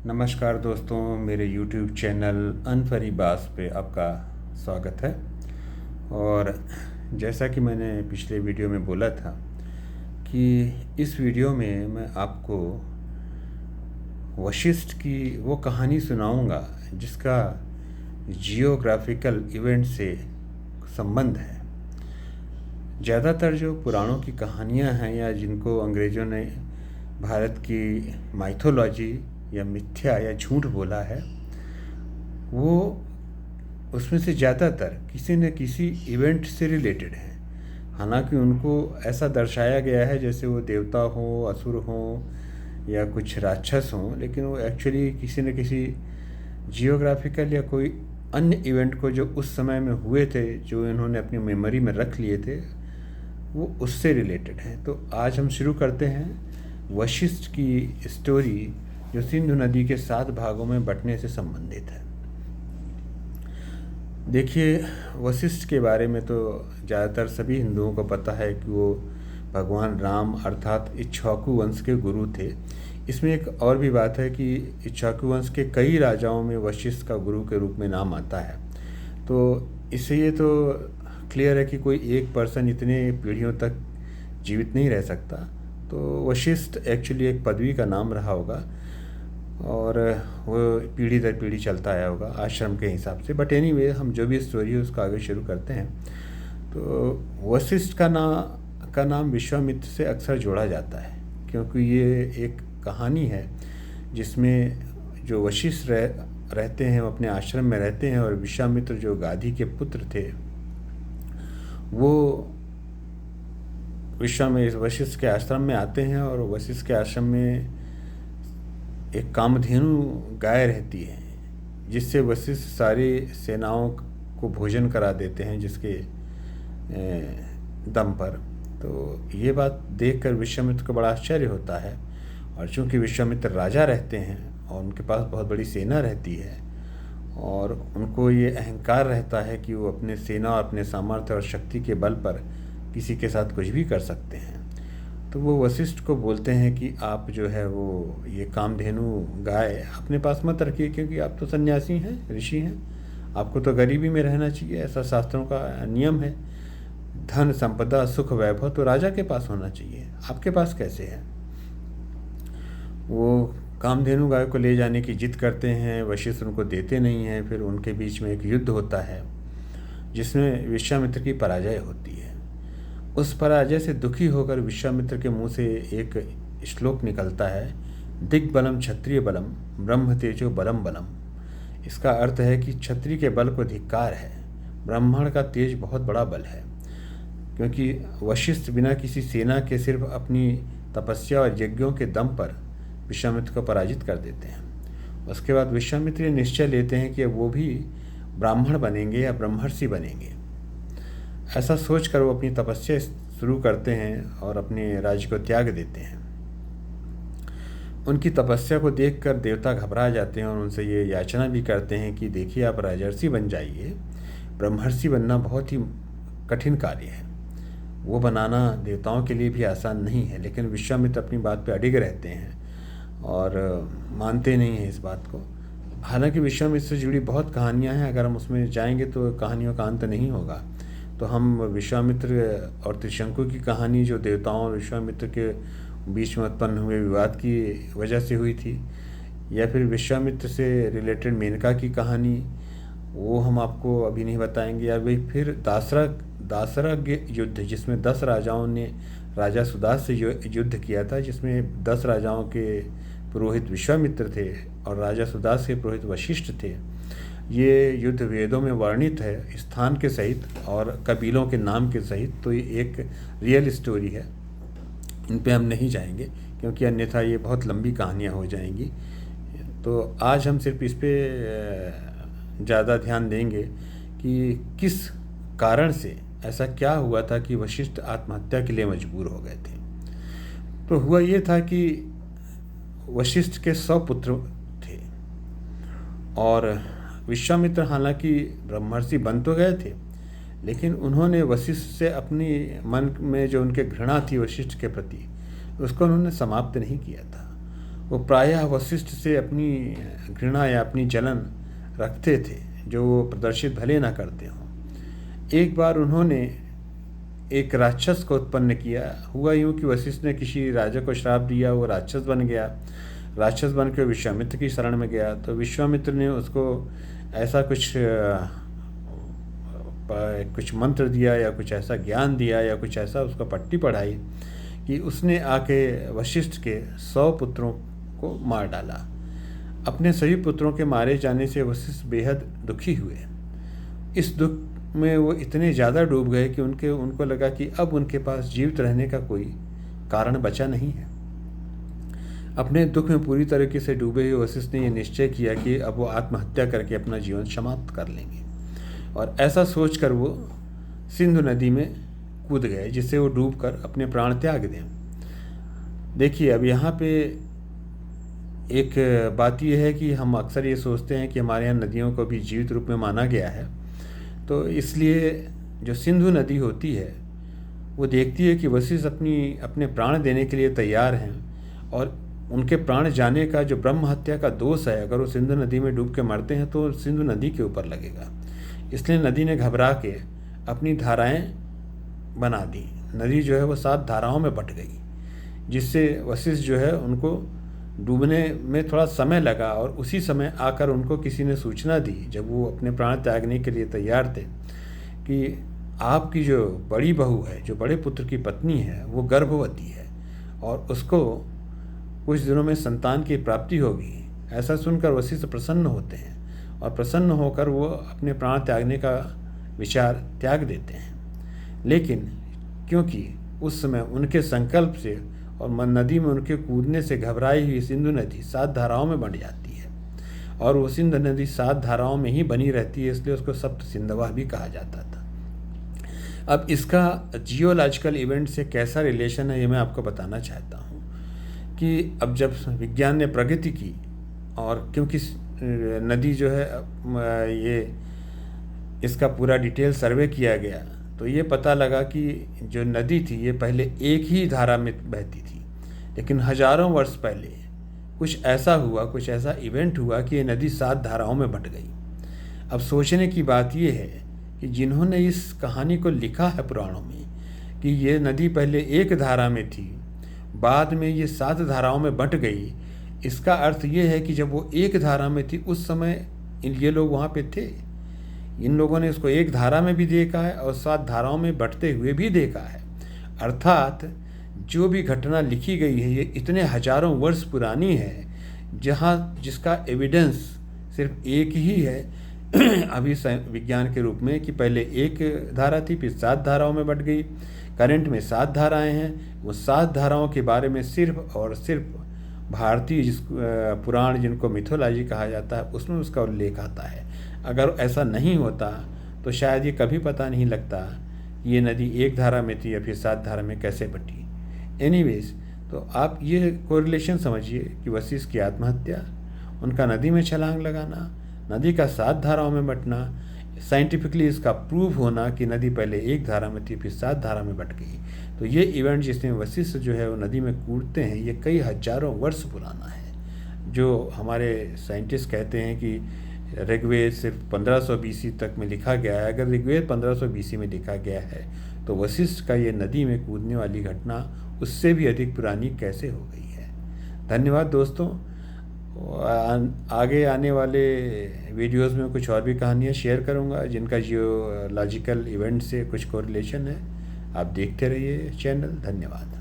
नमस्कार दोस्तों, मेरे YouTube चैनल अनफरी बास पे आपका स्वागत है। और जैसा कि मैंने पिछले वीडियो में बोला था कि इस वीडियो में मैं आपको वशिष्ठ की वो कहानी सुनाऊंगा जिसका जियोग्राफिकल इवेंट से संबंध है। ज़्यादातर जो पुराणों की कहानियां हैं या जिनको अंग्रेज़ों ने भारत की माइथोलॉजी या मिथ्या या झूठ बोला है, वो उसमें से ज़्यादातर किसी न किसी इवेंट से रिलेटेड हैं। हालांकि उनको ऐसा दर्शाया गया है जैसे वो देवता हो, असुर हो या कुछ राक्षस हों, लेकिन वो एक्चुअली किसी न किसी जियोग्राफिकल या कोई अन्य इवेंट को जो उस समय में हुए थे, जो इन्होंने अपनी मेमोरी में रख लिए थे, वो उससे रिलेटेड हैं। तो आज हम शुरू करते हैं वशिष्ठ की स्टोरी, जो सिंधु नदी के 7 भागों में बंटने से संबंधित है। देखिए, वशिष्ठ के बारे में तो ज़्यादातर सभी हिंदुओं को पता है कि वो भगवान राम अर्थात इक्ष्वाकु वंश के गुरु थे। इसमें एक और भी बात है कि इक्ष्वाकु वंश के कई राजाओं में वशिष्ठ का गुरु के रूप में नाम आता है। तो इससे ये तो क्लियर है कि कोई एक पर्सन इतने पीढ़ियों तक जीवित नहीं रह सकता। तो वशिष्ठ एक्चुअली एक पदवी का नाम रहा होगा और वो पीढ़ी दर पीढ़ी चलता आया होगा आश्रम के हिसाब से। बट एनीवे, हम जो भी स्टोरी है उसको आगे शुरू करते हैं। तो वशिष्ठ का नाम विश्वामित्र से अक्सर जोड़ा जाता है, क्योंकि ये एक कहानी है जिसमें जो वशिष्ठ रहते हैं, वो अपने आश्रम में रहते हैं, और विश्वामित्र जो गाधी के पुत्र थे, वो वशिष्ठ के आश्रम में आते हैं। और वशिष्ठ के आश्रम में एक कामधेनु गाय रहती है, जिससे वशिष्ठ सारी सेनाओं को भोजन करा देते हैं, जिसके दम पर। तो ये बात देखकर विश्वामित्र को बड़ा आश्चर्य होता है। और चूंकि विश्वामित्र राजा रहते हैं और उनके पास बहुत बड़ी सेना रहती है, और उनको ये अहंकार रहता है कि वो अपने सेना और अपने सामर्थ्य और शक्ति के बल पर किसी के साथ कुछ भी कर सकते हैं, तो वो वशिष्ठ को बोलते हैं कि आप जो है वो ये कामधेनु गाय अपने पास मत रखिए, क्योंकि आप तो सन्यासी हैं, ऋषि हैं, आपको तो गरीबी में रहना चाहिए, ऐसा शास्त्रों का नियम है। धन संपदा सुख वैभव तो राजा के पास होना चाहिए, आपके पास कैसे है। वो कामधेनु गाय को ले जाने की जिद करते हैं, वशिष्ठ उनको देते नहीं हैं। फिर उनके बीच में एक युद्ध होता है जिसमें विश्वामित्र की पराजय होती है। उस पराजय से दुखी होकर विश्वामित्र के मुंह से एक श्लोक निकलता है, दिग्बलम क्षत्रिय बलम ब्रह्म तेजो बलम बलम। इसका अर्थ है कि क्षत्रिय के बल को धिक्कार है, ब्राह्मण का तेज बहुत बड़ा बल है। क्योंकि वशिष्ठ बिना किसी सेना के सिर्फ अपनी तपस्या और यज्ञों के दम पर विश्वामित्र को पराजित कर देते हैं। उसके बाद विश्वामित्र निश्चय लेते हैं कि वो भी ब्राह्मण बनेंगे या ब्रह्मर्षि बनेंगे। ऐसा सोचकर वो अपनी तपस्या शुरू करते हैं और अपने राज्य को त्याग देते हैं। उनकी तपस्या को देखकर देवता घबरा जाते हैं और उनसे ये याचना भी करते हैं कि देखिए, आप राजर्षि बन जाइए, ब्रह्मर्षि बनना बहुत ही कठिन कार्य है, वो बनाना देवताओं के लिए भी आसान नहीं है। लेकिन विश्वामित्र अपनी बात पे अडिग रहते हैं और मानते नहीं हैं इस बात को। हालांकि विश्वामित्र से जुड़ी बहुत कहानियाँ हैं, अगर हम उसमें जाएंगे तो कहानियों का अंत नहीं होगा। तो हम विश्वामित्र और त्रिशंकु की कहानी, जो देवताओं और विश्वामित्र के बीच में उत्पन्न हुए विवाद की वजह से हुई थी, या फिर विश्वामित्र से रिलेटेड मेनका की कहानी, वो हम आपको अभी नहीं बताएंगे। या फिर दासरग्य युद्ध, जिसमें 10 राजाओं ने राजा सुदास से युद्ध किया था, जिसमें 10 राजाओं के पुरोहित विश्वामित्र थे और राजा सुदास के पुरोहित वशिष्ठ थे। ये युद्ध वेदों में वर्णित है, स्थान के सहित और कबीलों के नाम के सहित। तो ये एक रियल स्टोरी है, इन पे हम नहीं जाएंगे क्योंकि अन्यथा ये बहुत लंबी कहानियाँ हो जाएंगी। तो आज हम सिर्फ इस पे ज़्यादा ध्यान देंगे कि किस कारण से ऐसा क्या हुआ था कि वशिष्ठ आत्महत्या के लिए मजबूर हो गए थे। तो हुआ ये था कि वशिष्ठ के 100 पुत्र थे और विश्वामित्र हालांकि ब्रह्मर्षि बन तो गए थे, लेकिन उन्होंने वशिष्ठ से अपनी मन में जो उनके घृणा थी वशिष्ठ के प्रति, उसको उन्होंने समाप्त नहीं किया था। वो प्रायः वशिष्ठ से अपनी घृणा या अपनी जलन रखते थे, जो वो प्रदर्शित भले ना करते हों। एक बार उन्होंने एक राक्षस को उत्पन्न किया। हुआ यूँ कि वशिष्ठ ने किसी राजा को श्राप दिया, वो राक्षस बन गया। राक्षस बनकर विश्वामित्र की शरण में गया, तो विश्वामित्र ने उसको ऐसा कुछ मंत्र दिया या कुछ ऐसा ज्ञान दिया या कुछ ऐसा उसको पट्टी पढ़ाई कि उसने आके वशिष्ठ के 100 पुत्रों को मार डाला। अपने सभी पुत्रों के मारे जाने से वशिष्ठ बेहद दुखी हुए। इस दुख में वो इतने ज़्यादा डूब गए कि उनको लगा कि अब उनके पास जीवित रहने का कोई कारण बचा नहीं है। अपने दुख में पूरी तरीके से डूबे हुए वशिष्ठ ने यह निश्चय किया कि अब वो आत्महत्या करके अपना जीवन समाप्त कर लेंगे, और ऐसा सोचकर वो सिंधु नदी में कूद गए, जिससे वो डूबकर अपने प्राण त्याग दें। देखिए, अब यहाँ पे एक बात यह है कि हम अक्सर ये सोचते हैं कि हमारे यहाँ नदियों को भी जीवित रूप में माना गया है, तो इसलिए जो सिंधु नदी होती है वो देखती है कि वशिष्ठ अपने प्राण देने के लिए तैयार हैं, और उनके प्राण जाने का जो ब्रह्म हत्या का दोष है, अगर वो सिंधु नदी में डूब के मरते हैं तो सिंधु नदी के ऊपर लगेगा। इसलिए नदी ने घबरा के अपनी धाराएं बना दी। नदी जो है वो 7 धाराओं में बट गई, जिससे वशिष्ठ जो है उनको डूबने में थोड़ा समय लगा, और उसी समय आकर उनको किसी ने सूचना दी, जब वो अपने प्राण त्यागने के लिए तैयार थे, कि आपकी जो बड़ी बहू है, जो बड़े पुत्र की पत्नी है, वो गर्भवती है और उसको कुछ दिनों में संतान की प्राप्ति होगी। ऐसा सुनकर वशिष्ठ प्रसन्न होते हैं, और प्रसन्न होकर वो अपने प्राण त्यागने का विचार त्याग देते हैं। लेकिन क्योंकि उस समय उनके संकल्प से और नदी में उनके कूदने से घबराई हुई सिंधु नदी 7 धाराओं में बंट जाती है, और वो सिंधु नदी 7 धाराओं में ही बनी रहती है, इसलिए उसको सप्त सिंधवा भी कहा जाता था। अब इसका जियोलॉजिकल इवेंट से कैसा रिलेशन है, ये मैं आपको बताना चाहता हूँ कि अब जब विज्ञान ने प्रगति की, और क्योंकि नदी जो है ये इसका पूरा डिटेल सर्वे किया गया, तो ये पता लगा कि जो नदी थी ये पहले एक ही धारा में बहती थी, लेकिन हजारों वर्ष पहले कुछ ऐसा इवेंट हुआ कि ये नदी 7 धाराओं में बंट गई। अब सोचने की बात ये है कि जिन्होंने इस कहानी को लिखा है पुराणों में कि ये नदी पहले एक धारा में थी, बाद में ये 7 धाराओं में बंट गई, इसका अर्थ ये है कि जब वो एक धारा में थी उस समय ये लोग वहाँ पे थे। इन लोगों ने इसको एक धारा में भी देखा है और 7 धाराओं में बंटते हुए भी देखा है। अर्थात जो भी घटना लिखी गई है ये इतने हजारों वर्ष पुरानी है, जिसका एविडेंस सिर्फ एक ही है अभी विज्ञान के रूप में, कि पहले एक धारा थी, फिर 7 धाराओं में बंट गई। करंट में 7 धाराएं हैं। वो 7 धाराओं के बारे में सिर्फ और सिर्फ भारतीय पुराण, जिनको मिथोलॉजी कहा जाता है, उसमें उसका उल्लेख आता है। अगर ऐसा नहीं होता तो शायद ये कभी पता नहीं लगता ये नदी एक धारा में थी या फिर 7 धारा में कैसे बटी। एनीवेज, तो आप ये कोरिलेशन समझिए कि वशिष्ठ की आत्महत्या, उनका नदी में छलांग लगाना, नदी का 7 धाराओं में बटना, साइंटिफिकली इसका प्रूव होना कि नदी पहले एक धारा में थी फिर 7 धारा में बट गई। तो ये इवेंट जिसमें वशिष्ठ जो है वो नदी में कूदते हैं, ये कई हजारों वर्ष पुराना है। जो हमारे साइंटिस्ट कहते हैं कि ऋग्वेद सिर्फ 1500 BC तक में लिखा गया है। अगर ऋग्वेद 1500 BC में लिखा गया है तो वशिष्ठ का ये नदी में कूदने वाली घटना उससे भी अधिक पुरानी कैसे हो गई है। धन्यवाद दोस्तों। आगे आने वाले वीडियोस में कुछ और भी कहानियाँ शेयर करूँगा जिनका जियोलॉजिकल इवेंट से कुछ कोरिलेशन है। आप देखते रहिए चैनल। धन्यवाद।